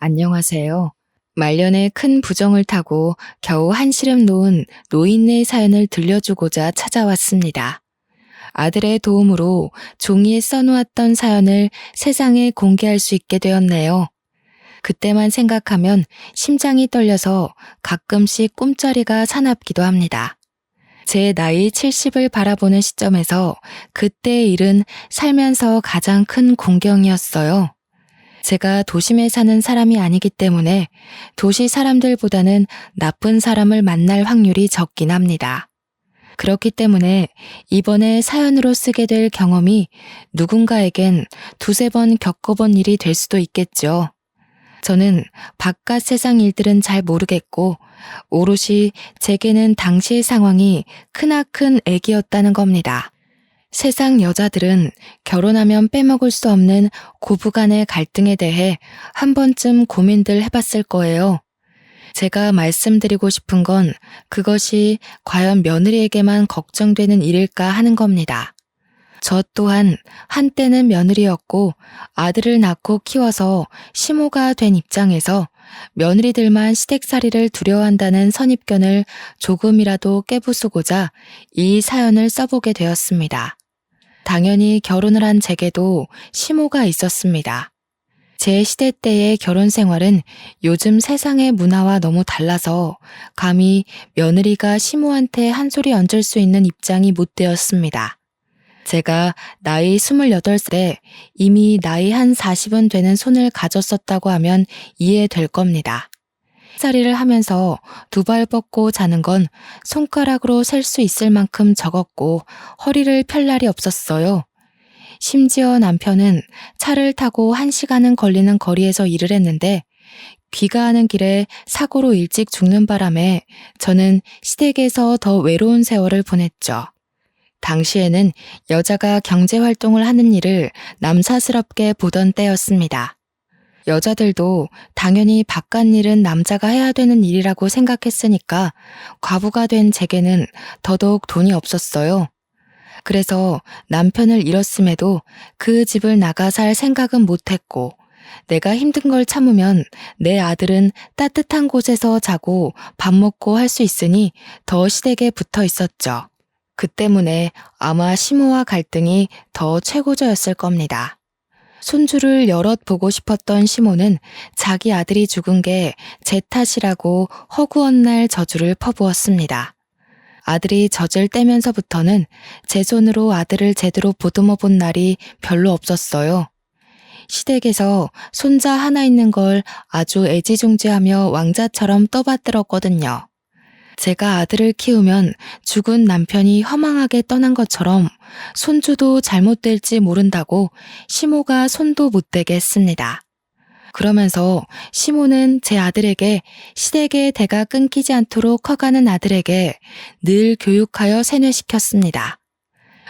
안녕하세요. 말년에 큰 부정을 타고 겨우 한시름 놓은 노인네의 사연을 들려주고자 찾아왔습니다. 아들의 도움으로 종이에 써놓았던 사연을 세상에 공개할 수 있게 되었네요. 그때만 생각하면 심장이 떨려서 가끔씩 꿈자리가 사납기도 합니다. 제 나이 70을 바라보는 시점에서 그때의 일은 살면서 가장 큰 공경이었어요. 제가 도심에 사는 사람이 아니기 때문에 도시 사람들보다는 나쁜 사람을 만날 확률이 적긴 합니다. 그렇기 때문에 이번에 사연으로 쓰게 될 경험이 누군가에겐 두세 번 겪어본 일이 될 수도 있겠죠. 저는 바깥 세상 일들은 잘 모르겠고 오롯이 제게는 당시의 상황이 크나큰 애기였다는 겁니다. 세상 여자들은 결혼하면 빼먹을 수 없는 고부간의 갈등에 대해 한 번쯤 고민들 해봤을 거예요. 제가 말씀드리고 싶은 건 그것이 과연 며느리에게만 걱정되는 일일까 하는 겁니다. 저 또한 한때는 며느리였고 아들을 낳고 키워서 시모가 된 입장에서 며느리들만 시댁살이를 두려워한다는 선입견을 조금이라도 깨부수고자 이 사연을 써보게 되었습니다. 당연히 결혼을 한 제게도 시모가 있었습니다. 제 시대 때의 결혼 생활은 요즘 세상의 문화와 너무 달라서 감히 며느리가 시모한테 한 소리 얹을 수 있는 입장이 못 되었습니다. 제가 나이 28살에 이미 나이 한 40은 되는 손을 가졌었다고 하면 이해될 겁니다. 살이를 하면서 두 발 뻗고 자는 건 손가락으로 셀 수 있을 만큼 적었고 허리를 펼 날이 없었어요. 심지어 남편은 차를 타고 1시간은 걸리는 거리에서 일을 했는데 귀가하는 길에 사고로 일찍 죽는 바람에 저는 시댁에서 더 외로운 세월을 보냈죠. 당시에는 여자가 경제활동을 하는 일을 남사스럽게 보던 때였습니다. 여자들도 당연히 바깥 일은 남자가 해야 되는 일이라고 생각했으니까 과부가 된 제게는 더더욱 돈이 없었어요. 그래서 남편을 잃었음에도 그 집을 나가 살 생각은 못했고 내가 힘든 걸 참으면 내 아들은 따뜻한 곳에서 자고 밥 먹고 할 수 있으니 더 시댁에 붙어 있었죠. 그 때문에 아마 시모와 갈등이 더 최고조였을 겁니다. 손주를 여럿 보고 싶었던 시모는 자기 아들이 죽은 게 제 탓이라고 허구한 날 저주를 퍼부었습니다. 아들이 젖을 떼면서부터는 제 손으로 아들을 제대로 보듬어 본 날이 별로 없었어요. 시댁에서 손자 하나 있는 걸 아주 애지중지하며 왕자처럼 떠받들었거든요. 제가 아들을 키우면 죽은 남편이 허망하게 떠난 것처럼 손주도 잘못될지 모른다고 시모가 손도 못 대게 했습니다. 그러면서 시모는 제 아들에게 시댁의 대가 끊기지 않도록 커가는 아들에게 늘 교육하여 세뇌시켰습니다.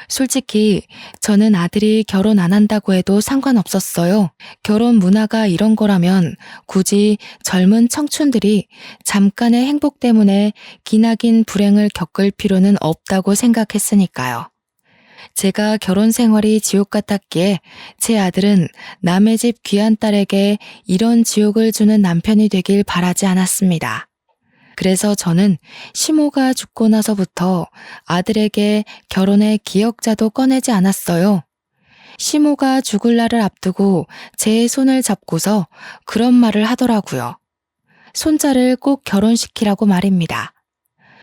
솔직히 저는 아들이 결혼 안 한다고 해도 상관없었어요. 결혼 문화가 이런 거라면 굳이 젊은 청춘들이 잠깐의 행복 때문에 기나긴 불행을 겪을 필요는 없다고 생각했으니까요. 제가 결혼 생활이 지옥 같았기에 제 아들은 남의 집 귀한 딸에게 이런 지옥을 주는 남편이 되길 바라지 않았습니다. 그래서 저는 시모가 죽고 나서부터 아들에게 결혼의 기역자도 꺼내지 않았어요. 시모가 죽을 날을 앞두고 제 손을 잡고서 그런 말을 하더라고요. 손자를 꼭 결혼시키라고 말입니다.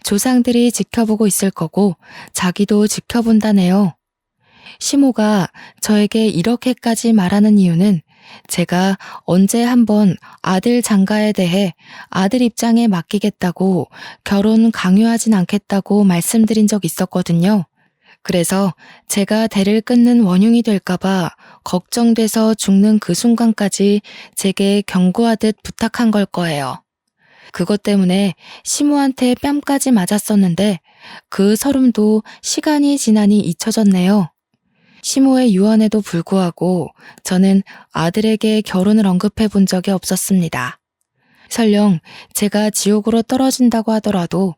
조상들이 지켜보고 있을 거고 자기도 지켜본다네요. 시모가 저에게 이렇게까지 말하는 이유는 제가 언제 한번 아들 장가에 대해 아들 입장에 맡기겠다고 결혼 강요하진 않겠다고 말씀드린 적 있었거든요. 그래서 제가 대를 끊는 원흉이 될까봐 걱정돼서 죽는 그 순간까지 제게 경고하듯 부탁한 걸 거예요. 그것 때문에 시모한테 뺨까지 맞았었는데 그 서름도 시간이 지나니 잊혀졌네요. 시모의 유언에도 불구하고 저는 아들에게 결혼을 언급해 본 적이 없었습니다. 설령 제가 지옥으로 떨어진다고 하더라도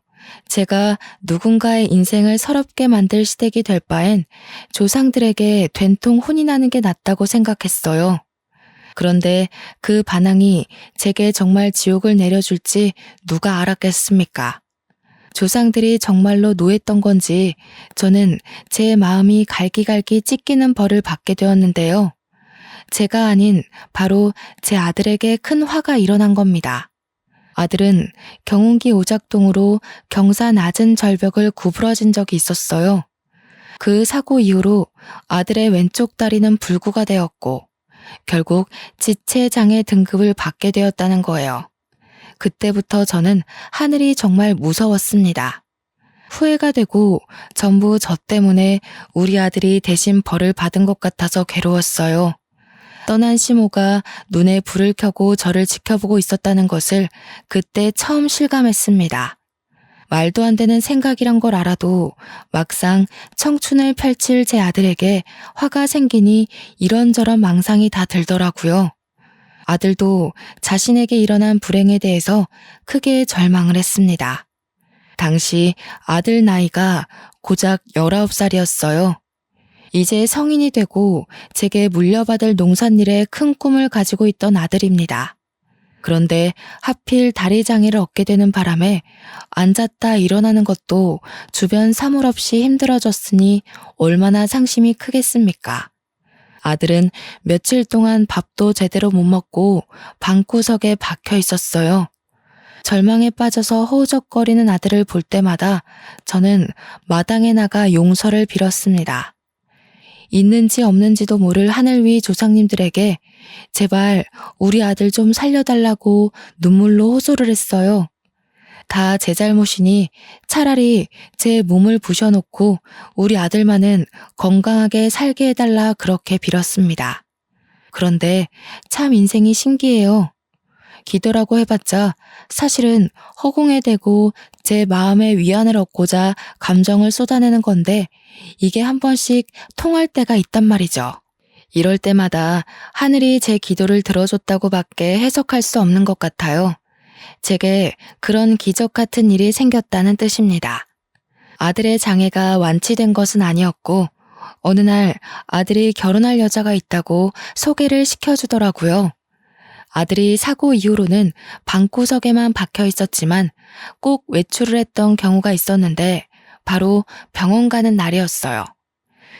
제가 누군가의 인생을 서럽게 만들 시댁이 될 바엔 조상들에게 된통 혼이 나는 게 낫다고 생각했어요. 그런데 그 반항이 제게 정말 지옥을 내려줄지 누가 알았겠습니까? 조상들이 정말로 노했던 건지 저는 제 마음이 갈기갈기 찢기는 벌을 받게 되었는데요. 제가 아닌 바로 제 아들에게 큰 화가 일어난 겁니다. 아들은 경운기 오작동으로 경사 낮은 절벽을 구부러진 적이 있었어요. 그 사고 이후로 아들의 왼쪽 다리는 불구가 되었고 결국 지체장애 등급을 받게 되었다는 거예요. 그때부터 저는 하늘이 정말 무서웠습니다. 후회가 되고 전부 저 때문에 우리 아들이 대신 벌을 받은 것 같아서 괴로웠어요. 떠난 시모가 눈에 불을 켜고 저를 지켜보고 있었다는 것을 그때 처음 실감했습니다. 말도 안 되는 생각이란 걸 알아도 막상 청춘을 펼칠 제 아들에게 화가 생기니 이런저런 망상이 다 들더라고요. 아들도 자신에게 일어난 불행에 대해서 크게 절망을 했습니다. 당시 아들 나이가 고작 19살이었어요. 이제 성인이 되고 제게 물려받을 농산일에 큰 꿈을 가지고 있던 아들입니다. 그런데 하필 다리 장애를 얻게 되는 바람에 앉았다 일어나는 것도 주변 사물 없이 힘들어졌으니 얼마나 상심이 크겠습니까? 아들은 며칠 동안 밥도 제대로 못 먹고 방구석에 박혀 있었어요. 절망에 빠져서 허우적거리는 아들을 볼 때마다 저는 마당에 나가 용서를 빌었습니다. 있는지 없는지도 모를 하늘 위 조상님들에게 제발 우리 아들 좀 살려달라고 눈물로 호소를 했어요. 다 제 잘못이니 차라리 제 몸을 부셔놓고 우리 아들만은 건강하게 살게 해달라 그렇게 빌었습니다. 그런데 참 인생이 신기해요. 기도라고 해봤자 사실은 허공에 대고 제 마음의 위안을 얻고자 감정을 쏟아내는 건데 이게 한 번씩 통할 때가 있단 말이죠. 이럴 때마다 하늘이 제 기도를 들어줬다고 밖에 해석할 수 없는 것 같아요. 제게 그런 기적 같은 일이 생겼다는 뜻입니다. 아들의 장애가 완치된 것은 아니었고 어느 날 아들이 결혼할 여자가 있다고 소개를 시켜주더라고요. 아들이 사고 이후로는 방구석에만 박혀 있었지만 꼭 외출을 했던 경우가 있었는데 바로 병원 가는 날이었어요.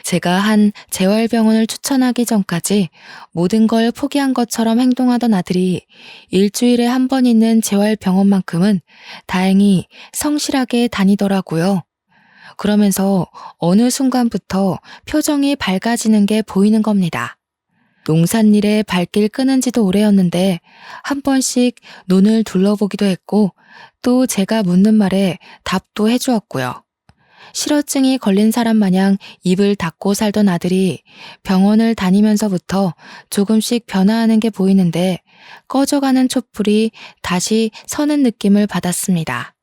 제가 한 재활병원을 추천하기 전까지 모든 걸 포기한 것처럼 행동하던 아들이 일주일에 한 번 있는 재활병원만큼은 다행히 성실하게 다니더라고요. 그러면서 어느 순간부터 표정이 밝아지는 게 보이는 겁니다. 농산일에 발길 끄는 지도 오래였는데 한 번씩 눈을 둘러보기도 했고 또 제가 묻는 말에 답도 해주었고요. 실어증이 걸린 사람 마냥 입을 닫고 살던 아들이 병원을 다니면서부터 조금씩 변화하는 게 보이는데 꺼져가는 촛불이 다시 서는 느낌을 받았습니다.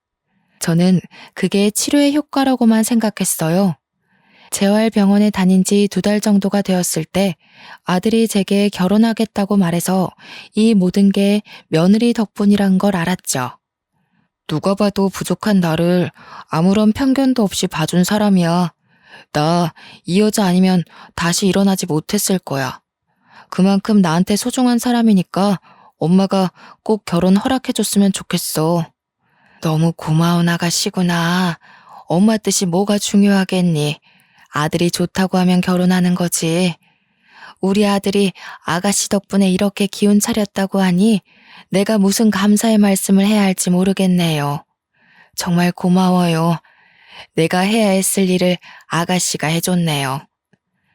저는 그게 치료의 효과라고만 생각했어요. 재활병원에 다닌 지 2달 정도가 되었을 때 아들이 제게 결혼하겠다고 말해서 이 모든 게 며느리 덕분이란 걸 알았죠. 누가 봐도 부족한 나를 아무런 편견도 없이 봐준 사람이야. 나 이 여자 아니면 다시 일어나지 못했을 거야. 그만큼 나한테 소중한 사람이니까 엄마가 꼭 결혼 허락해줬으면 좋겠어. 너무 고마운 아가씨구나. 엄마 뜻이 뭐가 중요하겠니? 아들이 좋다고 하면 결혼하는 거지. 우리 아들이 아가씨 덕분에 이렇게 기운 차렸다고 하니 내가 무슨 감사의 말씀을 해야 할지 모르겠네요. 정말 고마워요. 내가 해야 했을 일을 아가씨가 해줬네요.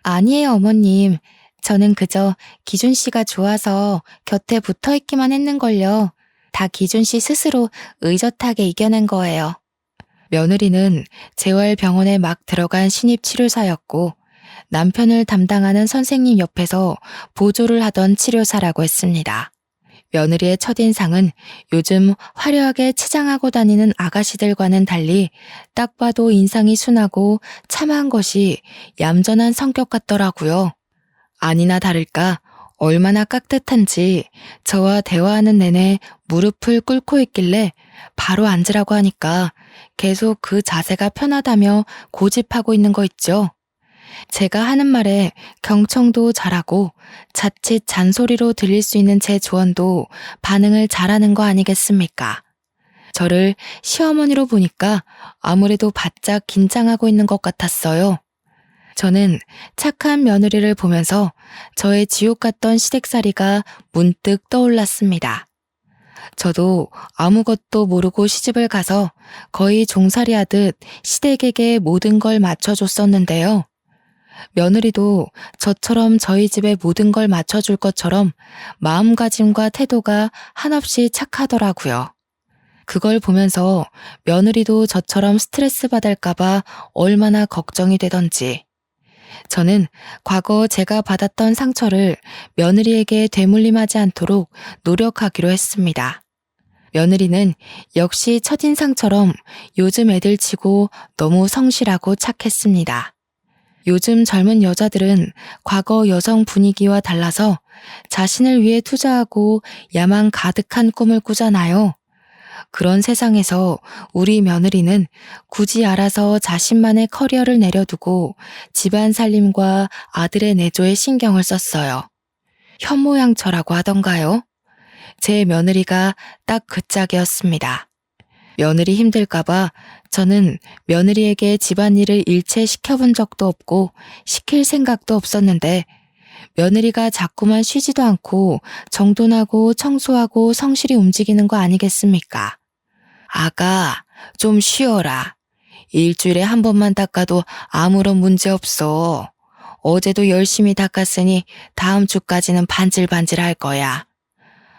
아니에요, 어머님. 저는 그저 기준 씨가 좋아서 곁에 붙어 있기만 했는걸요. 다 기준 씨 스스로 의젓하게 이겨낸 거예요. 며느리는 재활병원에 막 들어간 신입 치료사였고 남편을 담당하는 선생님 옆에서 보조를 하던 치료사라고 했습니다. 며느리의 첫인상은 요즘 화려하게 치장하고 다니는 아가씨들과는 달리 딱 봐도 인상이 순하고 참한 것이 얌전한 성격 같더라고요. 아니나 다를까 얼마나 깍듯한지 저와 대화하는 내내 무릎을 꿇고 있길래 바로 앉으라고 하니까 계속 그 자세가 편하다며 고집하고 있는 거 있죠. 제가 하는 말에 경청도 잘하고 자칫 잔소리로 들릴 수 있는 제 조언도 반응을 잘하는 거 아니겠습니까? 저를 시어머니로 보니까 아무래도 바짝 긴장하고 있는 것 같았어요. 저는 착한 며느리를 보면서 저의 지옥 같던 시댁살이가 문득 떠올랐습니다. 저도 아무것도 모르고 시집을 가서 거의 종살이 하듯 시댁에게 모든 걸 맞춰줬었는데요. 며느리도 저처럼 저희 집에 모든 걸 맞춰줄 것처럼 마음가짐과 태도가 한없이 착하더라고요. 그걸 보면서 며느리도 저처럼 스트레스 받을까봐 얼마나 걱정이 되던지. 저는 과거 제가 받았던 상처를 며느리에게 되물림하지 않도록 노력하기로 했습니다. 며느리는 역시 첫인상처럼 요즘 애들 치고 너무 성실하고 착했습니다. 요즘 젊은 여자들은 과거 여성 분위기와 달라서 자신을 위해 투자하고 야망 가득한 꿈을 꾸잖아요. 그런 세상에서 우리 며느리는 굳이 알아서 자신만의 커리어를 내려두고 집안 살림과 아들의 내조에 신경을 썼어요. 현모양처라고 하던가요? 제 며느리가 딱 그 짝이었습니다. 며느리 힘들까봐 저는 며느리에게 집안일을 일체 시켜본 적도 없고 시킬 생각도 없었는데 며느리가 자꾸만 쉬지도 않고 정돈하고 청소하고 성실히 움직이는 거 아니겠습니까? 아가, 좀 쉬어라. 일주일에 한 번만 닦아도 아무런 문제 없어. 어제도 열심히 닦았으니 다음 주까지는 반질반질 할 거야.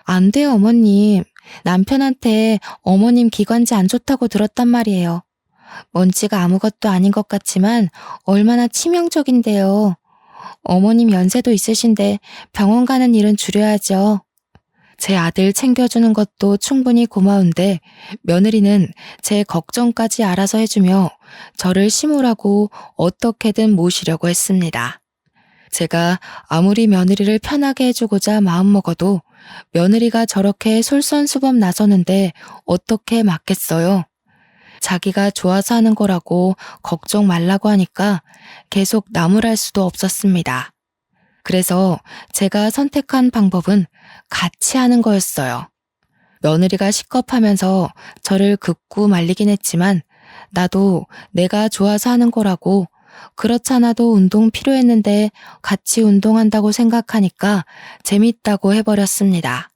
안 돼요, 어머님. 남편한테 어머님 기관지 안 좋다고 들었단 말이에요. 먼지가 아무것도 아닌 것 같지만 얼마나 치명적인데요. 어머님 연세도 있으신데 병원 가는 일은 줄여야죠. 제 아들 챙겨주는 것도 충분히 고마운데 며느리는 제 걱정까지 알아서 해주며 저를 심으라고 어떻게든 모시려고 했습니다. 제가 아무리 며느리를 편하게 해주고자 마음먹어도 며느리가 저렇게 솔선수범 나서는데 어떻게 맞겠어요? 자기가 좋아서 하는 거라고 걱정 말라고 하니까 계속 나무랄 수도 없었습니다. 그래서 제가 선택한 방법은 같이 하는 거였어요. 며느리가 식겁하면서 저를 긋고 말리긴 했지만 나도 내가 좋아서 하는 거라고 그렇잖아도 운동 필요했는데 같이 운동한다고 생각하니까 재밌다고 해버렸습니다.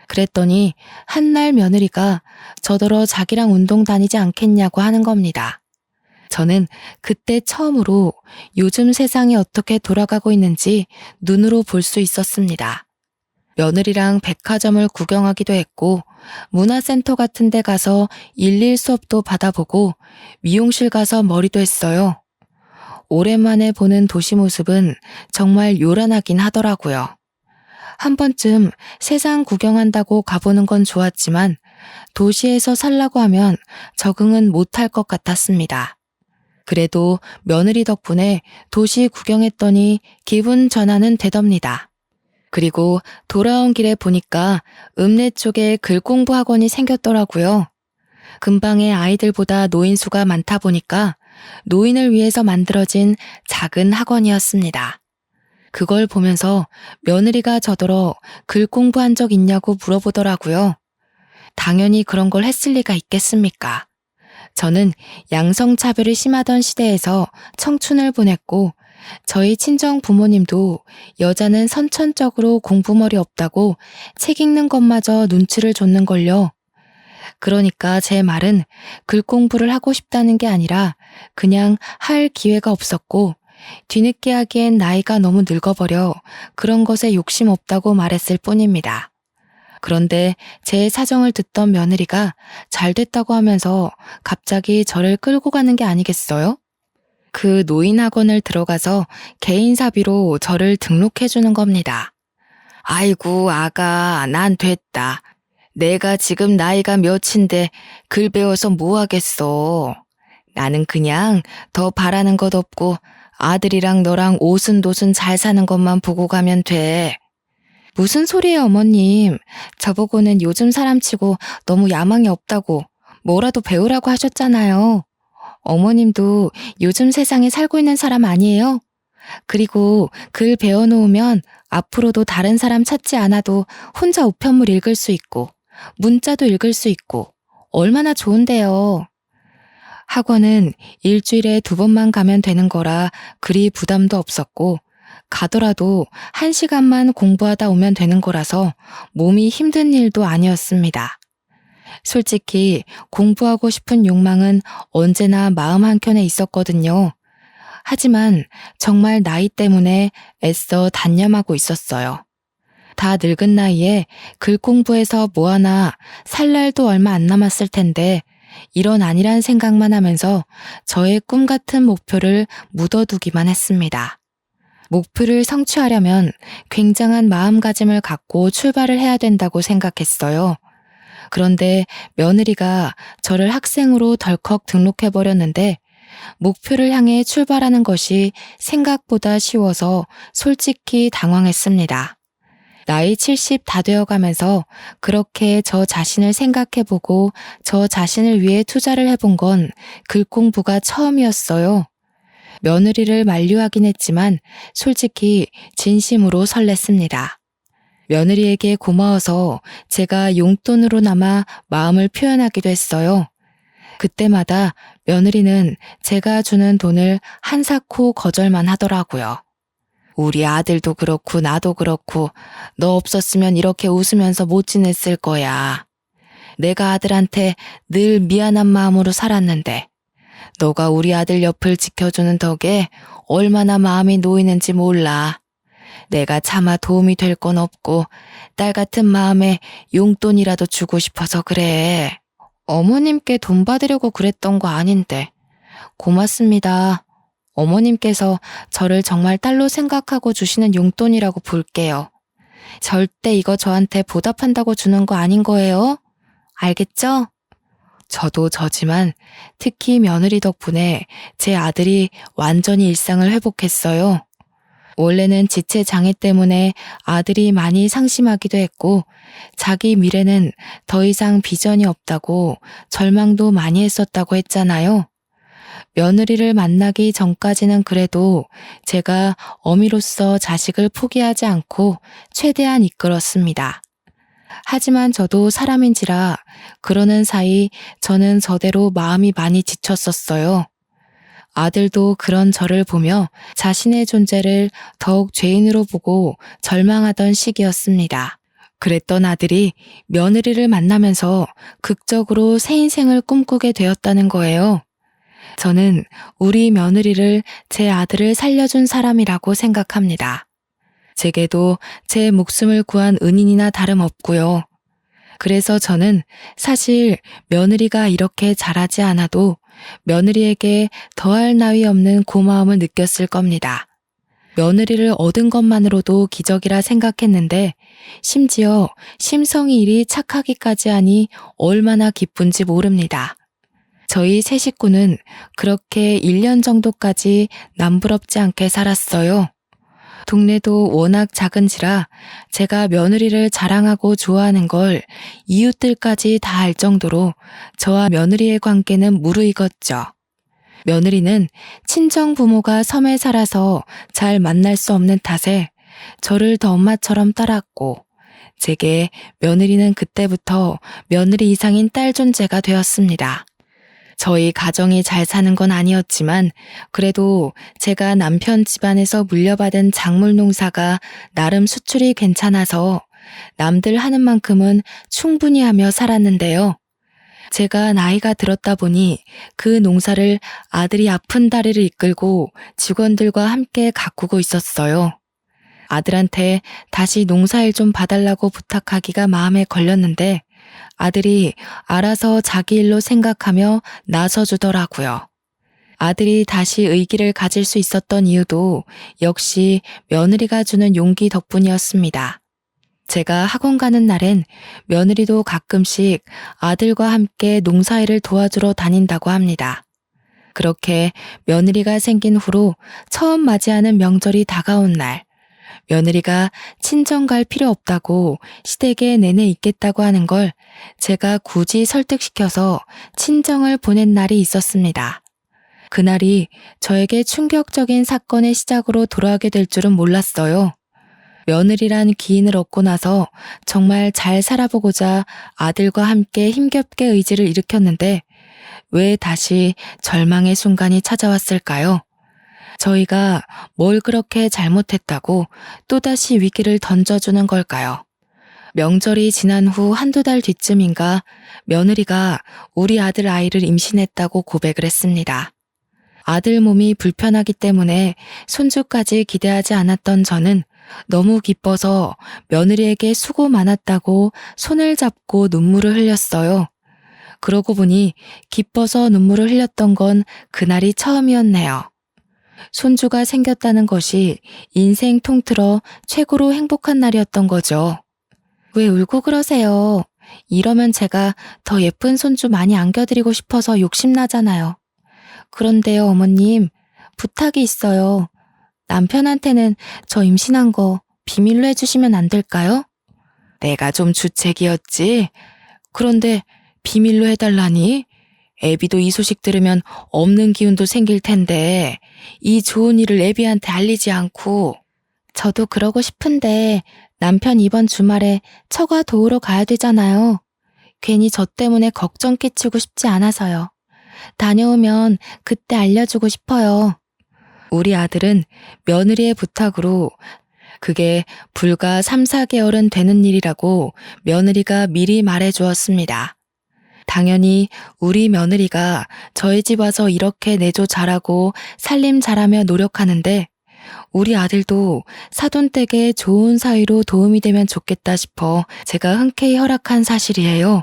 그랬더니 한날 며느리가 저더러 자기랑 운동 다니지 않겠냐고 하는 겁니다. 저는 그때 처음으로 요즘 세상이 어떻게 돌아가고 있는지 눈으로 볼 수 있었습니다. 며느리랑 백화점을 구경하기도 했고 문화센터 같은 데 가서 일일 수업도 받아보고 미용실 가서 머리도 했어요. 오랜만에 보는 도시 모습은 정말 요란하긴 하더라고요. 한 번쯤 세상 구경한다고 가보는 건 좋았지만 도시에서 살라고 하면 적응은 못할 것 같았습니다. 그래도 며느리 덕분에 도시 구경했더니 기분 전환은 되답니다. 그리고 돌아온 길에 보니까 읍내 쪽에 글 공부 학원이 생겼더라고요. 근방에 아이들보다 노인 수가 많다 보니까 노인을 위해서 만들어진 작은 학원이었습니다. 그걸 보면서 며느리가 저더러 글 공부한 적 있냐고 물어보더라고요. 당연히 그런 걸 했을 리가 있겠습니까? 저는 양성차별이 심하던 시대에서 청춘을 보냈고 저희 친정 부모님도 여자는 선천적으로 공부머리 없다고 책 읽는 것마저 눈치를 줬는걸요. 그러니까 제 말은 글 공부를 하고 싶다는 게 아니라 그냥 할 기회가 없었고 뒤늦게 하기엔 나이가 너무 늙어버려 그런 것에 욕심 없다고 말했을 뿐입니다. 그런데 제 사정을 듣던 며느리가 잘 됐다고 하면서 갑자기 저를 끌고 가는 게 아니겠어요? 그 노인 학원을 들어가서 개인 사비로 저를 등록해 주는 겁니다. 아이고 아가 난 됐다. 내가 지금 나이가 몇인데 글 배워서 뭐 하겠어. 나는 그냥 더 바라는 것 없고 아들이랑 너랑 오순도순 잘 사는 것만 보고 가면 돼. 무슨 소리예요 어머님. 저보고는 요즘 사람치고 너무 야망이 없다고 뭐라도 배우라고 하셨잖아요. 어머님도 요즘 세상에 살고 있는 사람 아니에요? 그리고 글 배워놓으면 앞으로도 다른 사람 찾지 않아도 혼자 우편물 읽을 수 있고 문자도 읽을 수 있고 얼마나 좋은데요. 학원은 일주일에 2번만 가면 되는 거라 그리 부담도 없었고 가더라도 1시간만 공부하다 오면 되는 거라서 몸이 힘든 일도 아니었습니다. 솔직히 공부하고 싶은 욕망은 언제나 마음 한켠에 있었거든요. 하지만 정말 나이 때문에 애써 단념하고 있었어요. 다 늙은 나이에 글 공부해서 뭐하나 살 날도 얼마 안 남았을 텐데 이런 아니란 생각만 하면서 저의 꿈 같은 목표를 묻어두기만 했습니다. 목표를 성취하려면 굉장한 마음가짐을 갖고 출발을 해야 된다고 생각했어요. 그런데 며느리가 저를 학생으로 덜컥 등록해버렸는데 목표를 향해 출발하는 것이 생각보다 쉬워서 솔직히 당황했습니다. 나이 70 다 되어가면서 그렇게 저 자신을 생각해보고 저 자신을 위해 투자를 해본 건 글 공부가 처음이었어요. 며느리를 만류하긴 했지만 솔직히 진심으로 설렜습니다. 며느리에게 고마워서 제가 용돈으로나마 마음을 표현하기도 했어요. 그때마다 며느리는 제가 주는 돈을 한사코 거절만 하더라고요. 우리 아들도 그렇고 나도 그렇고 너 없었으면 이렇게 웃으면서 못 지냈을 거야. 내가 아들한테 늘 미안한 마음으로 살았는데 너가 우리 아들 옆을 지켜주는 덕에 얼마나 마음이 놓이는지 몰라. 내가 차마 도움이 될 건 없고 딸 같은 마음에 용돈이라도 주고 싶어서 그래. 어머님께 돈 받으려고 그랬던 거 아닌데. 고맙습니다. 어머님께서 저를 정말 딸로 생각하고 주시는 용돈이라고 볼게요. 절대 이거 저한테 보답한다고 주는 거 아닌 거예요? 알겠죠? 저도 저지만 특히 며느리 덕분에 제 아들이 완전히 일상을 회복했어요. 원래는 지체 장애 때문에 아들이 많이 상심하기도 했고 자기 미래는 더 이상 비전이 없다고 절망도 많이 했었다고 했잖아요. 며느리를 만나기 전까지는 그래도 제가 어미로서 자식을 포기하지 않고 최대한 이끌었습니다. 하지만 저도 사람인지라 그러는 사이 저는 저대로 마음이 많이 지쳤었어요. 아들도 그런 저를 보며 자신의 존재를 더욱 죄인으로 보고 절망하던 시기였습니다. 그랬던 아들이 며느리를 만나면서 극적으로 새 인생을 꿈꾸게 되었다는 거예요. 저는 우리 며느리를 제 아들을 살려준 사람이라고 생각합니다. 제게도 제 목숨을 구한 은인이나 다름없고요. 그래서 저는 사실 며느리가 이렇게 잘하지 않아도 며느리에게 더할 나위 없는 고마움을 느꼈을 겁니다. 며느리를 얻은 것만으로도 기적이라 생각했는데 심지어 심성이 이리 착하기까지 하니 얼마나 기쁜지 모릅니다. 저희 세 식구는 그렇게 1년 정도까지 남부럽지 않게 살았어요. 동네도 워낙 작은지라 제가 며느리를 자랑하고 좋아하는 걸 이웃들까지 다 알 정도로 저와 며느리의 관계는 무르익었죠. 며느리는 친정 부모가 섬에 살아서 잘 만날 수 없는 탓에 저를 더 엄마처럼 따랐고 제게 며느리는 그때부터 며느리 이상인 딸 존재가 되었습니다. 저희 가정이 잘 사는 건 아니었지만 그래도 제가 남편 집안에서 물려받은 작물 농사가 나름 수출이 괜찮아서 남들 하는 만큼은 충분히 하며 살았는데요. 제가 나이가 들었다 보니 그 농사를 아들이 아픈 다리를 이끌고 직원들과 함께 가꾸고 있었어요. 아들한테 다시 농사일 좀 봐달라고 부탁하기가 마음에 걸렸는데 아들이 알아서 자기 일로 생각하며 나서주더라고요. 아들이 다시 의기를 가질 수 있었던 이유도 역시 며느리가 주는 용기 덕분이었습니다. 제가 학원 가는 날엔 며느리도 가끔씩 아들과 함께 농사일을 도와주러 다닌다고 합니다. 그렇게 며느리가 생긴 후로 처음 맞이하는 명절이 다가온 날, 며느리가 친정 갈 필요 없다고 시댁에 내내 있겠다고 하는 걸 제가 굳이 설득시켜서 친정을 보낸 날이 있었습니다. 그날이 저에게 충격적인 사건의 시작으로 돌아가게 될 줄은 몰랐어요. 며느리란 기인을 얻고 나서 정말 잘 살아보고자 아들과 함께 힘겹게 의지를 일으켰는데 왜 다시 절망의 순간이 찾아왔을까요? 저희가 뭘 그렇게 잘못했다고 또다시 위기를 던져주는 걸까요? 명절이 지난 후 한두 달 뒤쯤인가 며느리가 우리 아들 아이를 임신했다고 고백을 했습니다. 아들 몸이 불편하기 때문에 손주까지 기대하지 않았던 저는 너무 기뻐서 며느리에게 수고 많았다고 손을 잡고 눈물을 흘렸어요. 그러고 보니 기뻐서 눈물을 흘렸던 건 그날이 처음이었네요. 손주가 생겼다는 것이 인생 통틀어 최고로 행복한 날이었던 거죠. 왜 울고 그러세요? 이러면 제가 더 예쁜 손주 많이 안겨드리고 싶어서 욕심나잖아요. 그런데요, 어머님, 부탁이 있어요. 남편한테는 저 임신한 거 비밀로 해주시면 안 될까요? 내가 좀 주책이었지. 그런데 비밀로 해달라니? 애비도 이 소식 들으면 없는 기운도 생길 텐데 이 좋은 일을 애비한테 알리지 않고. 저도 그러고 싶은데 남편 이번 주말에 처가 도우러 가야 되잖아요. 괜히 저 때문에 걱정 끼치고 싶지 않아서요. 다녀오면 그때 알려주고 싶어요. 우리 아들은 며느리의 부탁으로 그게 불과 3, 4개월은 되는 일이라고 며느리가 미리 말해주었습니다. 당연히 우리 며느리가 저희 집 와서 이렇게 내조 잘하고 살림 잘하며 노력하는데 우리 아들도 사돈댁에 좋은 사이로 도움이 되면 좋겠다 싶어 제가 흔쾌히 허락한 사실이에요.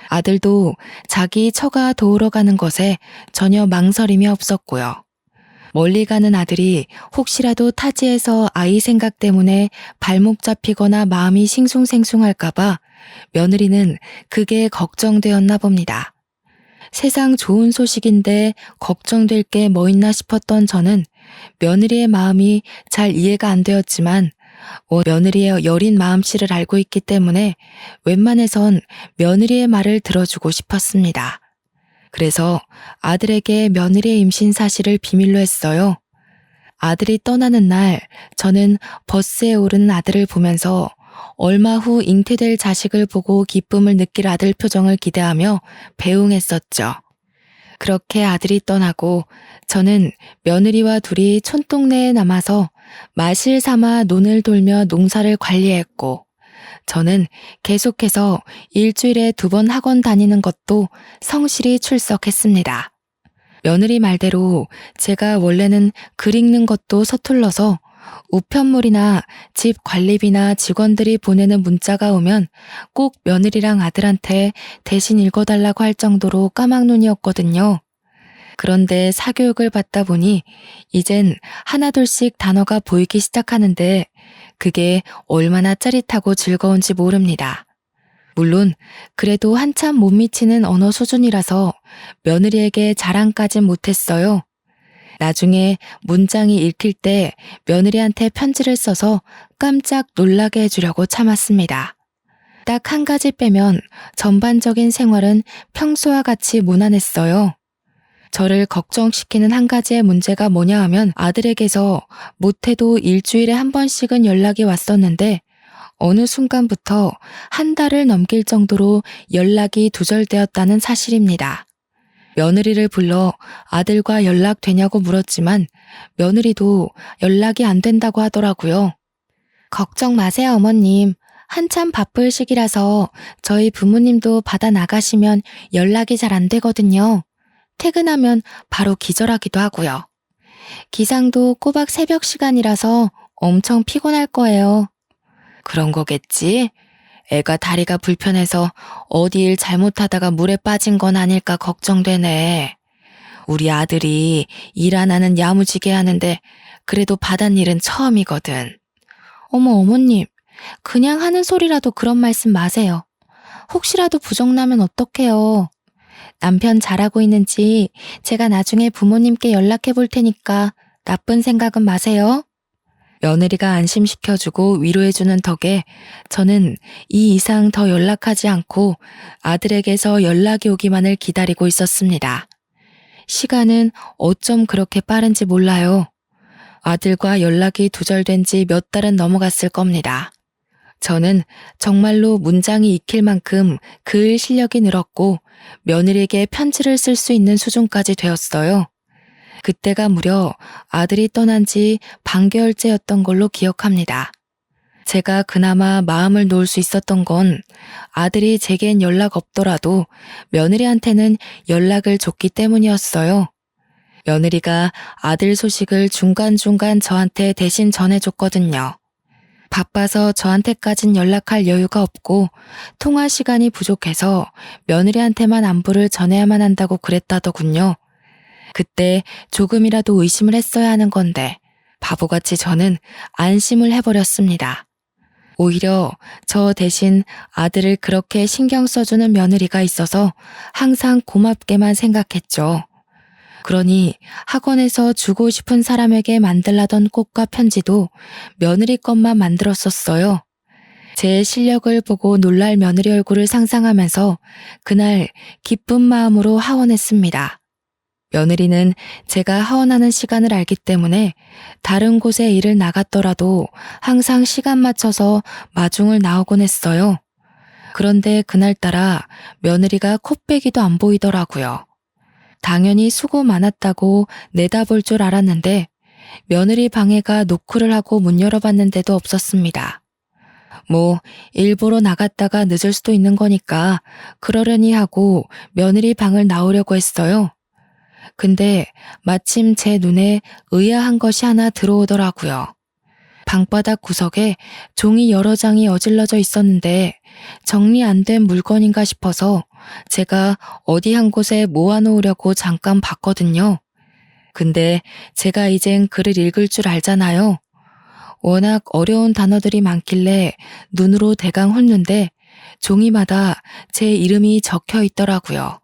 아들도 자기 처가 도우러 가는 것에 전혀 망설임이 없었고요. 멀리 가는 아들이 혹시라도 타지에서 아이 생각 때문에 발목 잡히거나 마음이 싱숭생숭할까봐 며느리는 그게 걱정되었나 봅니다. 세상 좋은 소식인데 걱정될 게 뭐 있나 싶었던 저는 며느리의 마음이 잘 이해가 안 되었지만 며느리의 여린 마음씨를 알고 있기 때문에 웬만해선 며느리의 말을 들어주고 싶었습니다. 그래서 아들에게 며느리의 임신 사실을 비밀로 했어요. 아들이 떠나는 날 저는 버스에 오르는 아들을 보면서 얼마 후 잉태될 자식을 보고 기쁨을 느낄 아들 표정을 기대하며 배웅했었죠. 그렇게 아들이 떠나고 저는 며느리와 둘이 촌동네에 남아서 마실 삼아 논을 돌며 농사를 관리했고 저는 계속해서 일주일에 2번 학원 다니는 것도 성실히 출석했습니다. 며느리 말대로 제가 원래는 글 읽는 것도 서툴러서 우편물이나 집 관리비나 직원들이 보내는 문자가 오면 꼭 며느리랑 아들한테 대신 읽어달라고 할 정도로 까막눈이었거든요. 그런데 사교육을 받다 보니 이젠 하나둘씩 단어가 보이기 시작하는데 그게 얼마나 짜릿하고 즐거운지 모릅니다. 물론 그래도 한참 못 미치는 언어 수준이라서 며느리에게 자랑까진 못했어요. 나중에 문장이 읽힐 때 며느리한테 편지를 써서 깜짝 놀라게 해주려고 참았습니다. 딱 한 가지 빼면 전반적인 생활은 평소와 같이 무난했어요. 저를 걱정시키는 한 가지의 문제가 뭐냐 하면 아들에게서 못해도 일주일에 한 번씩은 연락이 왔었는데 어느 순간부터 한 달을 넘길 정도로 연락이 두절되었다는 사실입니다. 며느리를 불러 아들과 연락되냐고 물었지만 며느리도 연락이 안 된다고 하더라고요. 걱정 마세요, 어머님. 한참 바쁠 시기라서 저희 부모님도 바다 나가시면 연락이 잘 안 되거든요. 퇴근하면 바로 기절하기도 하고요. 기상도 꼬박 새벽 시간이라서 엄청 피곤할 거예요. 그런 거겠지? 애가 다리가 불편해서 어디 일 잘못하다가 물에 빠진 건 아닐까 걱정되네. 우리 아들이 일 하나는 야무지게 하는데 그래도 바닷일은 처음이거든. 어머, 어머님. 그냥 하는 소리라도 그런 말씀 마세요. 혹시라도 부정나면 어떡해요. 남편 잘하고 있는지 제가 나중에 부모님께 연락해 볼 테니까 나쁜 생각은 마세요. 며느리가 안심시켜주고 위로해주는 덕에 저는 이 이상 더 연락하지 않고 아들에게서 연락이 오기만을 기다리고 있었습니다. 시간은 어쩜 그렇게 빠른지 몰라요. 아들과 연락이 두절된 지 몇 달은 넘어갔을 겁니다. 저는 정말로 문장이 익힐 만큼 글 실력이 늘었고 며느리에게 편지를 쓸 수 있는 수준까지 되었어요. 그때가 무려 아들이 떠난 지 반개월째였던 걸로 기억합니다. 제가 그나마 마음을 놓을 수 있었던 건 아들이 제겐 연락 없더라도 며느리한테는 연락을 줬기 때문이었어요. 며느리가 아들 소식을 중간중간 저한테 대신 전해줬거든요. 바빠서 저한테까진 연락할 여유가 없고 통화 시간이 부족해서 며느리한테만 안부를 전해야만 한다고 그랬다더군요. 그때 조금이라도 의심을 했어야 하는 건데 바보같이 저는 안심을 해버렸습니다. 오히려 저 대신 아들을 그렇게 신경 써주는 며느리가 있어서 항상 고맙게만 생각했죠. 그러니 학원에서 주고 싶은 사람에게 만들라던 꽃과 편지도 며느리 것만 만들었었어요. 제 실력을 보고 놀랄 며느리 얼굴을 상상하면서 그날 기쁜 마음으로 하원했습니다. 며느리는 제가 하원하는 시간을 알기 때문에 다른 곳에 일을 나갔더라도 항상 시간 맞춰서 마중을 나오곤 했어요. 그런데 그날따라 며느리가 코빼기도 안 보이더라고요. 당연히 수고 많았다고 내다볼 줄 알았는데 며느리 방해가 노크를 하고 문 열어봤는데도 없었습니다. 일 보러 나갔다가 늦을 수도 있는 거니까 그러려니 하고 며느리 방을 나오려고 했어요. 근데 마침 제 눈에 의아한 것이 하나 들어오더라고요. 방바닥 구석에 종이 여러 장이 어질러져 있었는데 정리 안 된 물건인가 싶어서 제가 어디 한 곳에 모아놓으려고 잠깐 봤거든요. 근데 제가 이젠 글을 읽을 줄 알잖아요. 워낙 어려운 단어들이 많길래 눈으로 대강 훑는데 종이마다 제 이름이 적혀 있더라고요.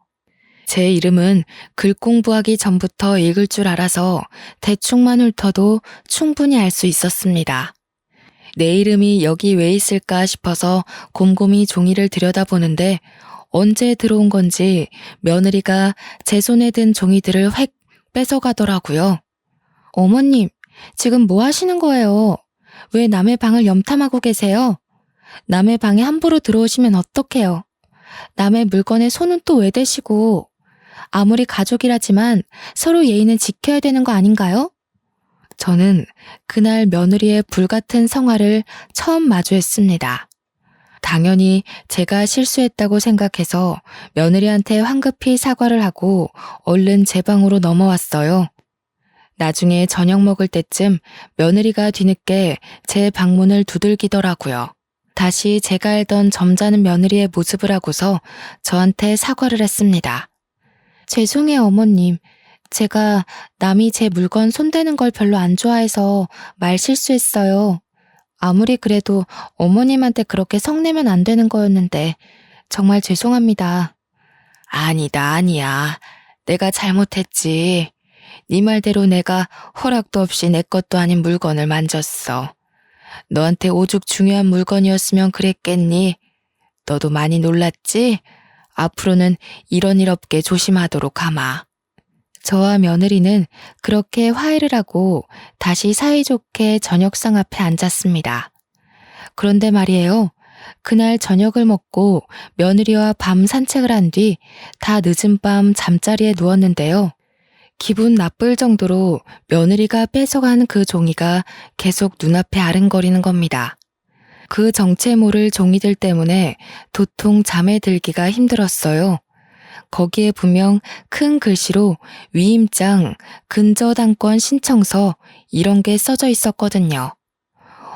제 이름은 글 공부하기 전부터 읽을 줄 알아서 대충만 훑어도 충분히 알 수 있었습니다. 내 이름이 여기 왜 있을까 싶어서 곰곰이 종이를 들여다보는데 언제 들어온 건지 며느리가 제 손에 든 종이들을 획 뺏어가더라고요. 어머님, 지금 뭐 하시는 거예요? 왜 남의 방을 염탐하고 계세요? 남의 방에 함부로 들어오시면 어떡해요? 남의 물건에 손은 또 왜 대시고? 아무리 가족이라지만 서로 예의는 지켜야 되는 거 아닌가요? 저는 그날 며느리의 불같은 성화를 처음 마주했습니다. 당연히 제가 실수했다고 생각해서 며느리한테 황급히 사과를 하고 얼른 제 방으로 넘어왔어요. 나중에 저녁 먹을 때쯤 며느리가 뒤늦게 제 방문을 두들기더라고요. 다시 제가 알던 점잖은 며느리의 모습을 하고서 저한테 사과를 했습니다. 죄송해요, 어머님. 제가 남이 제 물건 손대는 걸 별로 안 좋아해서 말 실수했어요. 아무리 그래도 어머님한테 그렇게 성내면 안 되는 거였는데 정말 죄송합니다. 아니야. 내가 잘못했지. 네 말대로 내가 허락도 없이 내 것도 아닌 물건을 만졌어. 너한테 오죽 중요한 물건이었으면 그랬겠니? 너도 많이 놀랐지? 앞으로는 이런 일 없게 조심하도록 하마. 저와 며느리는 그렇게 화해를 하고 다시 사이좋게 저녁상 앞에 앉았습니다. 그런데 말이에요. 그날 저녁을 먹고 며느리와 밤 산책을 한 뒤 다 늦은 밤 잠자리에 누웠는데요. 기분 나쁠 정도로 며느리가 뺏어간 그 종이가 계속 눈앞에 아른거리는 겁니다. 그 정체 모를 종이들 때문에 도통 잠에 들기가 힘들었어요. 거기에 분명 큰 글씨로 위임장, 근저당권 신청서 이런 게 써져 있었거든요.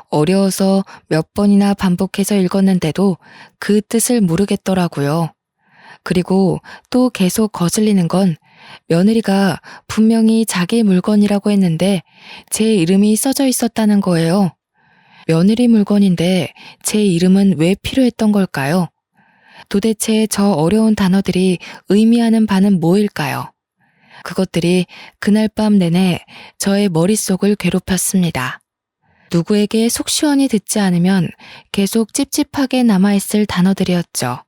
어려워서 몇 번이나 반복해서 읽었는데도 그 뜻을 모르겠더라고요. 그리고 또 계속 거슬리는 건 며느리가 분명히 자기 물건이라고 했는데 제 이름이 써져 있었다는 거예요. 며느리 물건인데 제 이름은 왜 필요했던 걸까요? 도대체 저 어려운 단어들이 의미하는 바는 뭐일까요? 그것들이 그날 밤 내내 저의 머릿속을 괴롭혔습니다. 누구에게 속 시원히 듣지 않으면 계속 찝찝하게 남아있을 단어들이었죠.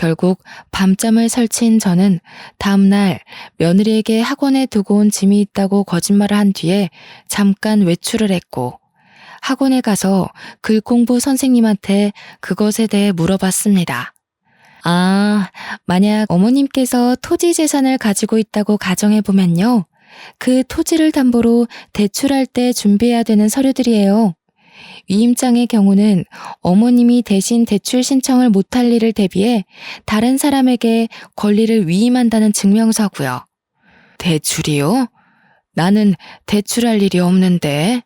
결국 밤잠을 설친 저는 다음날 며느리에게 학원에 두고 온 짐이 있다고 거짓말을 한 뒤에 잠깐 외출을 했고 학원에 가서 글공부 선생님한테 그것에 대해 물어봤습니다. 만약 어머님께서 토지 재산을 가지고 있다고 가정해보면요. 그 토지를 담보로 대출할 때 준비해야 되는 서류들이에요. 위임장의 경우는 어머님이 대신 대출 신청을 못할 일을 대비해 다른 사람에게 권리를 위임한다는 증명서고요. 대출이요? 나는 대출할 일이 없는데.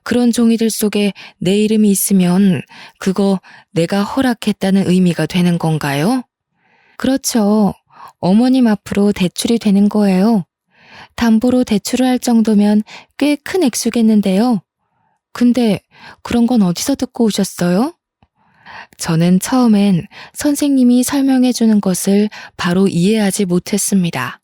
그런 종이들 속에 내 이름이 있으면 그거 내가 허락했다는 의미가 되는 건가요? 그렇죠. 어머님 앞으로 대출이 되는 거예요. 담보로 대출을 할 정도면 꽤 큰 액수겠는데요. 근데 그런 건 어디서 듣고 오셨어요? 저는 처음엔 선생님이 설명해 주는 것을 바로 이해하지 못했습니다.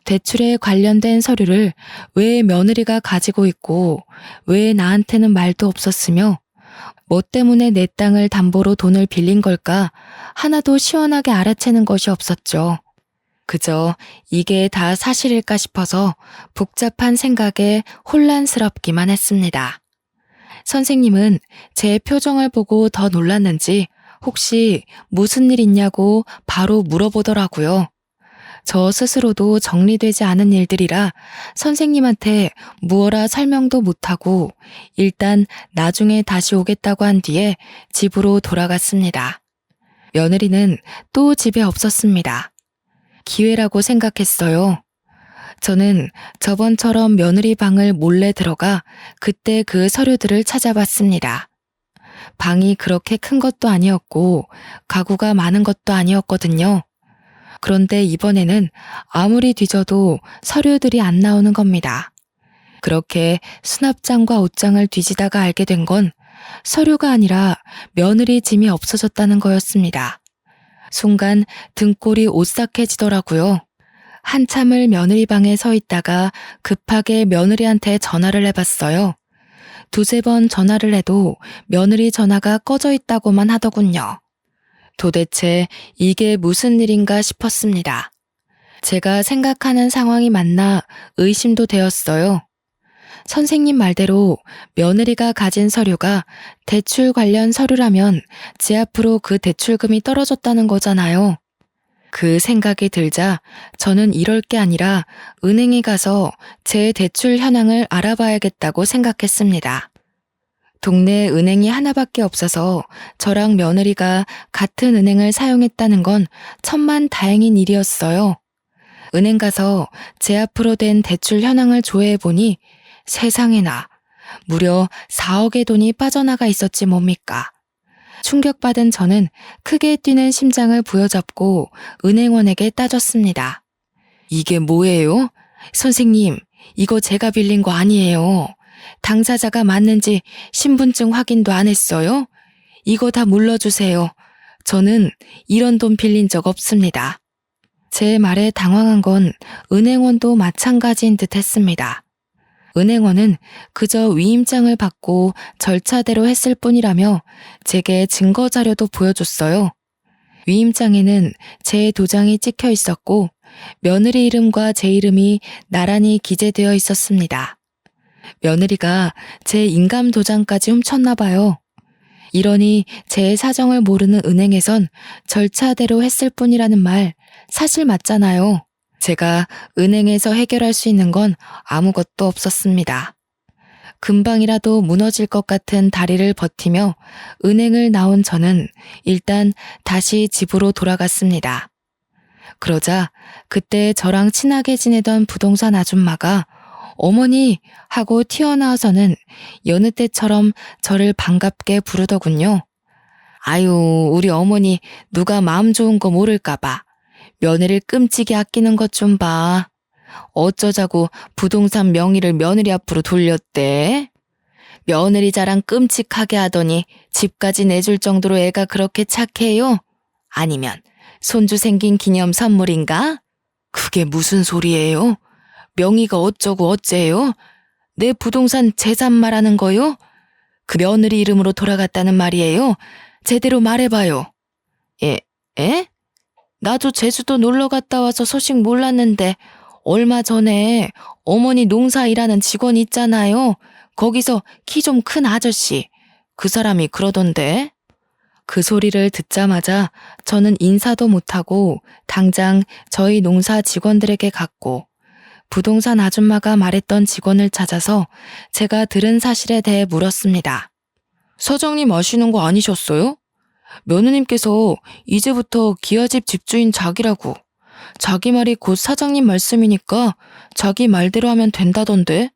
대출에 관련된 서류를 왜 며느리가 가지고 있고 왜 나한테는 말도 없었으며 뭐 때문에 내 땅을 담보로 돈을 빌린 걸까 하나도 시원하게 알아채는 것이 없었죠. 그저 이게 다 사실일까 싶어서 복잡한 생각에 혼란스럽기만 했습니다. 선생님은 제 표정을 보고 더 놀랐는지 혹시 무슨 일 있냐고 바로 물어보더라고요. 저 스스로도 정리되지 않은 일들이라 선생님한테 무어라 설명도 못하고 일단 나중에 다시 오겠다고 한 뒤에 집으로 돌아갔습니다. 며느리는 또 집에 없었습니다. 기회라고 생각했어요. 저는 저번처럼 며느리 방을 몰래 들어가 그때 그 서류들을 찾아봤습니다. 방이 그렇게 큰 것도 아니었고 가구가 많은 것도 아니었거든요. 그런데 이번에는 아무리 뒤져도 서류들이 안 나오는 겁니다. 그렇게 수납장과 옷장을 뒤지다가 알게 된 건 서류가 아니라 며느리 짐이 없어졌다는 거였습니다. 순간 등골이 오싹해지더라고요. 한참을 며느리 방에 서 있다가 급하게 며느리한테 전화를 해봤어요. 두세 번 전화를 해도 며느리 전화가 꺼져 있다고만 하더군요. 도대체 이게 무슨 일인가 싶었습니다. 제가 생각하는 상황이 맞나 의심도 되었어요. 선생님 말대로 며느리가 가진 서류가 대출 관련 서류라면 제 앞으로 그 대출금이 떨어졌다는 거잖아요. 그 생각이 들자 저는 이럴 게 아니라 은행에 가서 제 대출 현황을 알아봐야겠다고 생각했습니다. 동네에 은행이 하나밖에 없어서 저랑 며느리가 같은 은행을 사용했다는 건 천만 다행인 일이었어요. 은행 가서 제 앞으로 된 대출 현황을 조회해보니 세상에나 무려 4억의 돈이 빠져나가 있었지 뭡니까. 충격받은 저는 크게 뛰는 심장을 부여잡고 은행원에게 따졌습니다. 이게 뭐예요? 선생님, 이거 제가 빌린 거 아니에요. 당사자가 맞는지 신분증 확인도 안 했어요? 이거 다 물러주세요. 저는 이런 돈 빌린 적 없습니다. 제 말에 당황한 건 은행원도 마찬가지인 듯 했습니다. 은행원은 그저 위임장을 받고 절차대로 했을 뿐이라며 제게 증거 자료도 보여줬어요. 위임장에는 제 도장이 찍혀 있었고 며느리 이름과 제 이름이 나란히 기재되어 있었습니다. 며느리가 제 인감 도장까지 훔쳤나 봐요. 이러니 제 사정을 모르는 은행에선 절차대로 했을 뿐이라는 말 사실 맞잖아요. 제가 은행에서 해결할 수 있는 건 아무것도 없었습니다. 금방이라도 무너질 것 같은 다리를 버티며 은행을 나온 저는 일단 다시 집으로 돌아갔습니다. 그러자 그때 저랑 친하게 지내던 부동산 아줌마가 어머니 하고 튀어나와서는 여느 때처럼 저를 반갑게 부르더군요. 아유, 우리 어머니 누가 마음 좋은 거 모를까봐. 며느리를 끔찍이 아끼는 것 좀 봐. 어쩌자고 부동산 명의를 며느리 앞으로 돌렸대. 며느리 자랑 끔찍하게 하더니 집까지 내줄 정도로 애가 그렇게 착해요? 아니면 손주 생긴 기념 선물인가? 그게 무슨 소리예요? 명의가 어쩌고 어째요? 내 부동산 재산 말하는 거요? 그 며느리 이름으로 돌아갔다는 말이에요? 제대로 말해봐요. 에? 나도 제주도 놀러 갔다 와서 소식 몰랐는데 얼마 전에 어머니 농사 일하는 직원 있잖아요. 거기서 키 좀 큰 아저씨. 그 사람이 그러던데. 그 소리를 듣자마자 저는 인사도 못하고 당장 저희 농사 직원들에게 갔고 부동산 아줌마가 말했던 직원을 찾아서 제가 들은 사실에 대해 물었습니다. 사장님 아시는 거 아니셨어요? 며느님께서 이제부터 기아집 집주인 자기라고. 자기 말이 곧 사장님 말씀이니까 자기 말대로 하면 된다던데.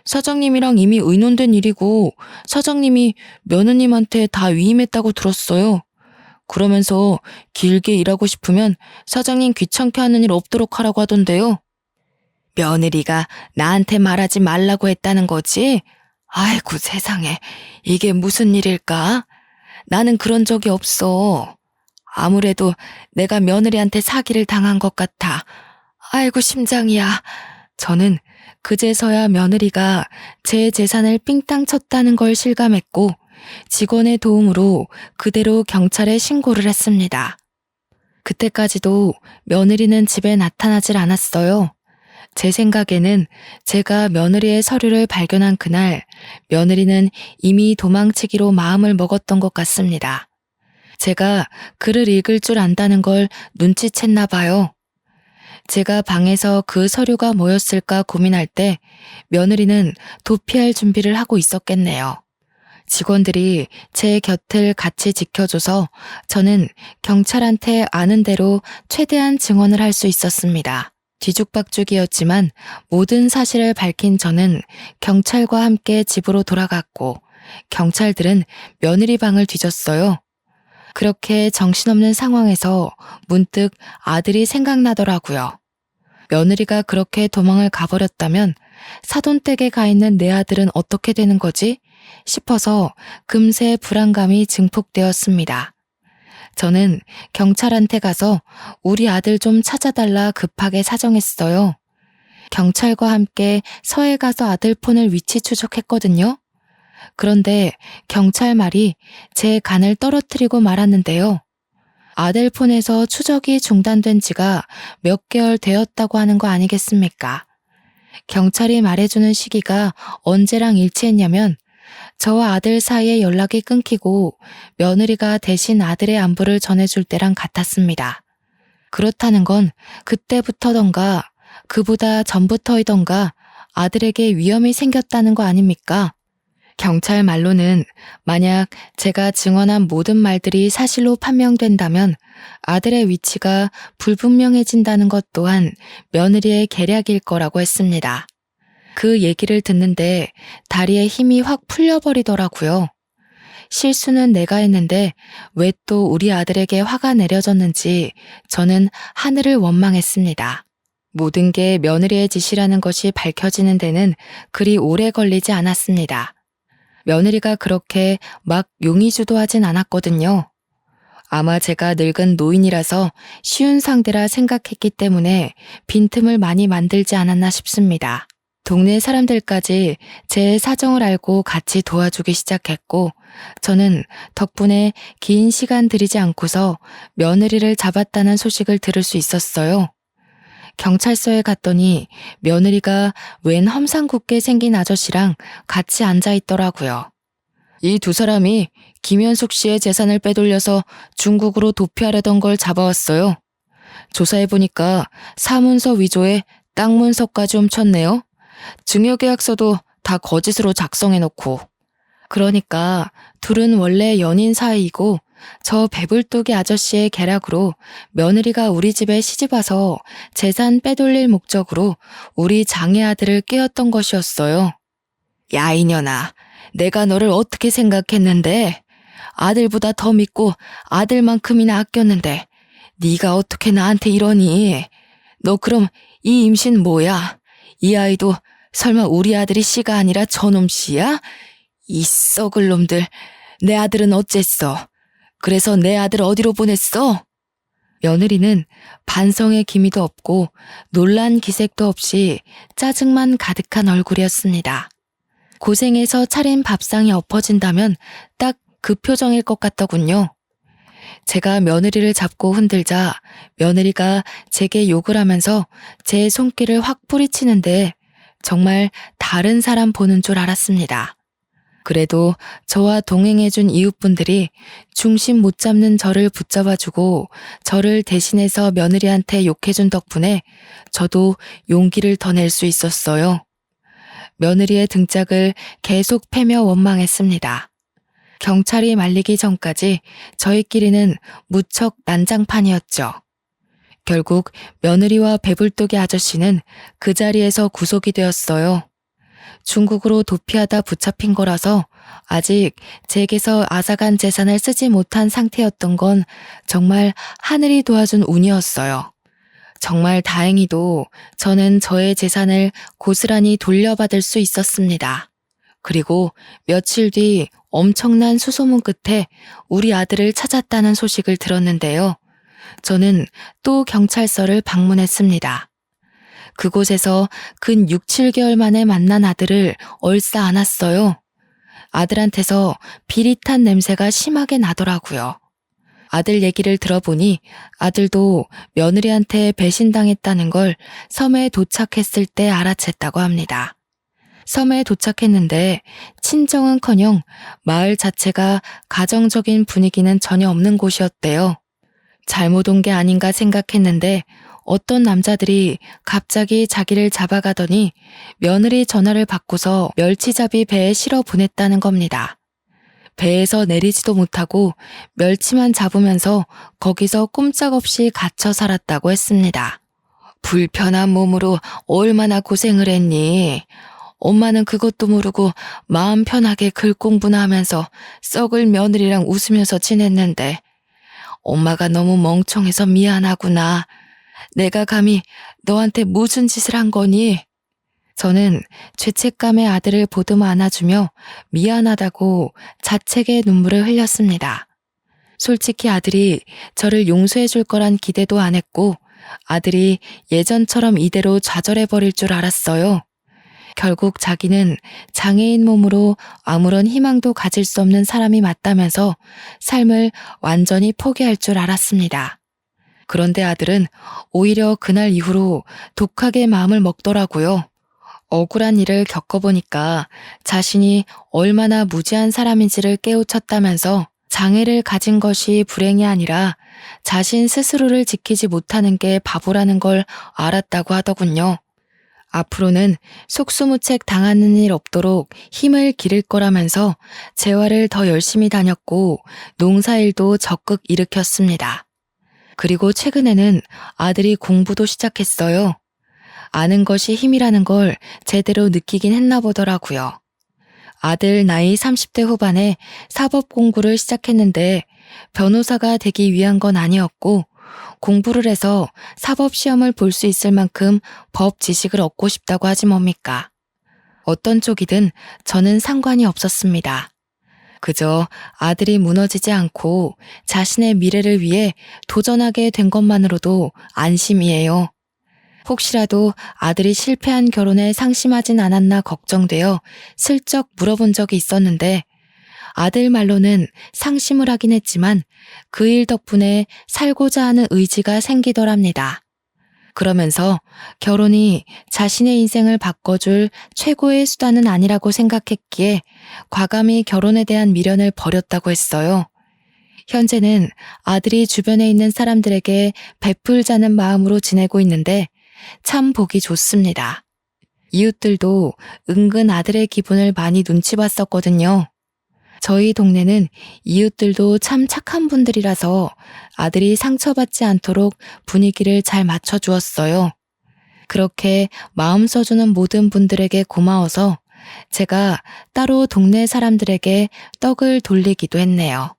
사장님이랑 이미 의논된 일이고 사장님이 며느님한테 다 위임했다고 들었어요. 그러면서 길게 일하고 싶으면 사장님 귀찮게 하는 일 없도록 하라고 하던데요. 며느리가 나한테 말하지 말라고 했다는 거지? 아이고 세상에, 이게 무슨 일일까? 나는 그런 적이 없어. 아무래도 내가 며느리한테 사기를 당한 것 같아. 아이고 심장이야. 저는 그제서야 며느리가 제 재산을 삥땅 쳤다는 걸 실감했고 직원의 도움으로 그대로 경찰에 신고를 했습니다. 그때까지도 며느리는 집에 나타나질 않았어요. 제 생각에는 제가 며느리의 서류를 발견한 그날 며느리는 이미 도망치기로 마음을 먹었던 것 같습니다. 제가 글을 읽을 줄 안다는 걸 눈치챘나 봐요. 제가 방에서 그 서류가 뭐였을까 고민할 때 며느리는 도피할 준비를 하고 있었겠네요. 직원들이 제 곁을 같이 지켜줘서 저는 경찰한테 아는 대로 최대한 증언을 할 수 있었습니다. 뒤죽박죽이었지만 모든 사실을 밝힌 저는 경찰과 함께 집으로 돌아갔고 경찰들은 며느리 방을 뒤졌어요. 그렇게 정신없는 상황에서 문득 아들이 생각나더라고요. 며느리가 그렇게 도망을 가버렸다면 사돈댁에 가 있는 내 아들은 어떻게 되는 거지? 싶어서 금세 불안감이 증폭되었습니다. 저는 경찰한테 가서 우리 아들 좀 찾아달라 급하게 사정했어요. 경찰과 함께 서해 가서 아들 폰을 위치 추적했거든요. 그런데 경찰 말이 제 간을 떨어뜨리고 말았는데요. 아들 폰에서 추적이 중단된 지가 몇 개월 되었다고 하는 거 아니겠습니까? 경찰이 말해주는 시기가 언제랑 일치했냐면 저와 아들 사이에 연락이 끊기고 며느리가 대신 아들의 안부를 전해줄 때랑 같았습니다. 그렇다는 건 그때부터던가 그보다 전부터이던가 아들에게 위험이 생겼다는 거 아닙니까? 경찰 말로는 만약 제가 증언한 모든 말들이 사실로 판명된다면 아들의 위치가 불분명해진다는 것 또한 며느리의 계략일 거라고 했습니다. 그 얘기를 듣는데 다리에 힘이 확 풀려버리더라고요. 실수는 내가 했는데 왜 또 우리 아들에게 화가 내려졌는지 저는 하늘을 원망했습니다. 모든 게 며느리의 짓이라는 것이 밝혀지는 데는 그리 오래 걸리지 않았습니다. 며느리가 그렇게 막 용의주도하진 않았거든요. 아마 제가 늙은 노인이라서 쉬운 상대라 생각했기 때문에 빈틈을 많이 만들지 않았나 싶습니다. 동네 사람들까지 제 사정을 알고 같이 도와주기 시작했고 저는 덕분에 긴 시간 들이지 않고서 며느리를 잡았다는 소식을 들을 수 있었어요. 경찰서에 갔더니 며느리가 웬 험상궂게 생긴 아저씨랑 같이 앉아 있더라고요. 이 두 사람이 김현숙 씨의 재산을 빼돌려서 중국으로 도피하려던 걸 잡아왔어요. 조사해보니까 사문서 위조에 땅 문서까지 훔쳤네요. 증여계약서도 다 거짓으로 작성해놓고. 그러니까 둘은 원래 연인 사이이고 저 배불뚝이 아저씨의 계략으로 며느리가 우리 집에 시집와서 재산 빼돌릴 목적으로 우리 장애 아들을 깨웠던 것이었어요. 야 이년아, 내가 너를 어떻게 생각했는데 아들보다 더 믿고 아들만큼이나 아꼈는데 네가 어떻게 나한테 이러니? 너 그럼 이 임신 뭐야? 이 아이도 설마 우리 아들이 씨가 아니라 저놈 씨야? 이 썩을 놈들, 내 아들은 어쨌어? 그래서 내 아들 어디로 보냈어? 며느리는 반성의 기미도 없고 놀란 기색도 없이 짜증만 가득한 얼굴이었습니다. 고생해서 차린 밥상이 엎어진다면 딱 그 표정일 것 같더군요. 제가 며느리를 잡고 흔들자 며느리가 제게 욕을 하면서 제 손길을 확 뿌리치는데 정말 다른 사람 보는 줄 알았습니다. 그래도 저와 동행해준 이웃분들이 중심 못 잡는 저를 붙잡아주고 저를 대신해서 며느리한테 욕해준 덕분에 저도 용기를 더 낼 수 있었어요. 며느리의 등짝을 계속 패며 원망했습니다. 경찰이 말리기 전까지 저희끼리는 무척 난장판이었죠. 결국 며느리와 배불뚝이 아저씨는 그 자리에서 구속이 되었어요. 중국으로 도피하다 붙잡힌 거라서 아직 제게서 앗아간 재산을 쓰지 못한 상태였던 건 정말 하늘이 도와준 운이었어요. 정말 다행히도 저는 저의 재산을 고스란히 돌려받을 수 있었습니다. 그리고 며칠 뒤 엄청난 수소문 끝에 우리 아들을 찾았다는 소식을 들었는데요. 저는 또 경찰서를 방문했습니다. 그곳에서 근 6, 7개월 만에 만난 아들을 얼싸 안았어요. 아들한테서 비릿한 냄새가 심하게 나더라고요. 아들 얘기를 들어보니 아들도 며느리한테 배신당했다는 걸 섬에 도착했을 때 알아챘다고 합니다. 섬에 도착했는데 친정은커녕 마을 자체가 가정적인 분위기는 전혀 없는 곳이었대요. 잘못 온 게 아닌가 생각했는데 어떤 남자들이 갑자기 자기를 잡아가더니 며느리 전화를 받고서 멸치잡이 배에 실어 보냈다는 겁니다. 배에서 내리지도 못하고 멸치만 잡으면서 거기서 꼼짝없이 갇혀 살았다고 했습니다. 불편한 몸으로 얼마나 고생을 했니? 엄마는 그것도 모르고 마음 편하게 글 공부나 하면서 썩을 며느리랑 웃으면서 지냈는데 엄마가 너무 멍청해서 미안하구나. 내가 감히 너한테 무슨 짓을 한 거니? 저는 죄책감에 아들을 보듬어 안아주며 미안하다고 자책의 눈물을 흘렸습니다. 솔직히 아들이 저를 용서해 줄 거란 기대도 안 했고 아들이 예전처럼 이대로 좌절해버릴 줄 알았어요. 결국 자기는 장애인 몸으로 아무런 희망도 가질 수 없는 사람이 맞다면서 삶을 완전히 포기할 줄 알았습니다. 그런데 아들은 오히려 그날 이후로 독하게 마음을 먹더라고요. 억울한 일을 겪어보니까 자신이 얼마나 무지한 사람인지를 깨우쳤다면서 장애를 가진 것이 불행이 아니라 자신 스스로를 지키지 못하는 게 바보라는 걸 알았다고 하더군요. 앞으로는 속수무책 당하는 일 없도록 힘을 기를 거라면서 재활을 더 열심히 다녔고 농사일도 적극 일으켰습니다. 그리고 최근에는 아들이 공부도 시작했어요. 아는 것이 힘이라는 걸 제대로 느끼긴 했나 보더라고요. 아들 나이 30대 후반에 사법 공부를 시작했는데 변호사가 되기 위한 건 아니었고 공부를 해서 사법 시험을 볼 수 있을 만큼 법 지식을 얻고 싶다고 하지 뭡니까? 어떤 쪽이든 저는 상관이 없었습니다. 그저 아들이 무너지지 않고 자신의 미래를 위해 도전하게 된 것만으로도 안심이에요. 혹시라도 아들이 실패한 결혼에 상심하진 않았나 걱정되어 슬쩍 물어본 적이 있었는데 아들 말로는 상심을 하긴 했지만 그 일 덕분에 살고자 하는 의지가 생기더랍니다. 그러면서 결혼이 자신의 인생을 바꿔줄 최고의 수단은 아니라고 생각했기에 과감히 결혼에 대한 미련을 버렸다고 했어요. 현재는 아들이 주변에 있는 사람들에게 베풀자는 마음으로 지내고 있는데 참 보기 좋습니다. 이웃들도 은근 아들의 기분을 많이 눈치 봤었거든요. 저희 동네는 이웃들도 참 착한 분들이라서 아들이 상처받지 않도록 분위기를 잘 맞춰주었어요. 그렇게 마음 써주는 모든 분들에게 고마워서 제가 따로 동네 사람들에게 떡을 돌리기도 했네요.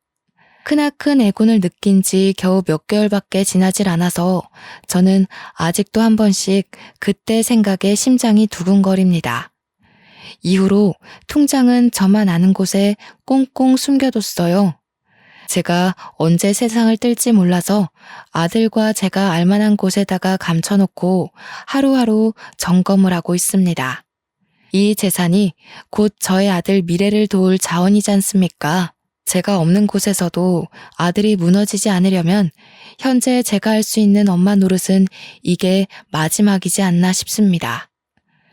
크나큰 애군을 느낀 지 겨우 몇 개월밖에 지나질 않아서 저는 아직도 한 번씩 그때 생각에 심장이 두근거립니다. 이후로 통장은 저만 아는 곳에 꽁꽁 숨겨뒀어요. 제가 언제 세상을 뜰지 몰라서 아들과 제가 알만한 곳에다가 감춰놓고 하루하루 점검을 하고 있습니다. 이 재산이 곧 저의 아들 미래를 도울 자원이지 않습니까? 제가 없는 곳에서도 아들이 무너지지 않으려면 현재 제가 할 수 있는 엄마 노릇은 이게 마지막이지 않나 싶습니다.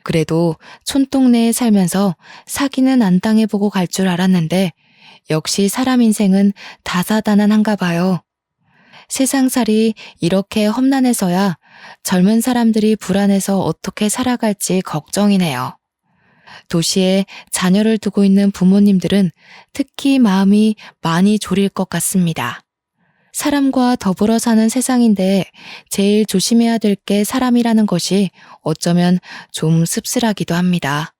그래도 촌동네에 살면서 사기는 안 당해보고 갈 줄 알았는데 역시 사람 인생은 다사다난한가 봐요. 세상살이 이렇게 험난해서야 젊은 사람들이 불안해서 어떻게 살아갈지 걱정이네요. 도시에 자녀를 두고 있는 부모님들은 특히 마음이 많이 졸일 것 같습니다. 사람과 더불어 사는 세상인데 제일 조심해야 될 게 사람이라는 것이 어쩌면 좀 씁쓸하기도 합니다.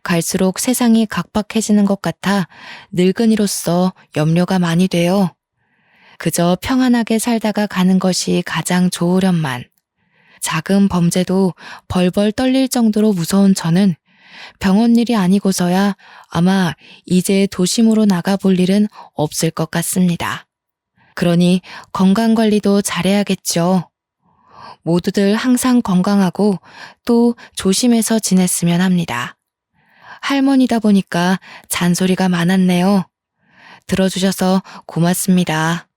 갈수록 세상이 각박해지는 것 같아 늙은이로서 염려가 많이 돼요. 그저 평안하게 살다가 가는 것이 가장 좋으련만. 작은 범죄도 벌벌 떨릴 정도로 무서운 저는 병원 일이 아니고서야 아마 이제 도심으로 나가볼 일은 없을 것 같습니다. 그러니 건강관리도 잘해야겠죠. 모두들 항상 건강하고 또 조심해서 지냈으면 합니다. 할머니다 보니까 잔소리가 많았네요. 들어주셔서 고맙습니다.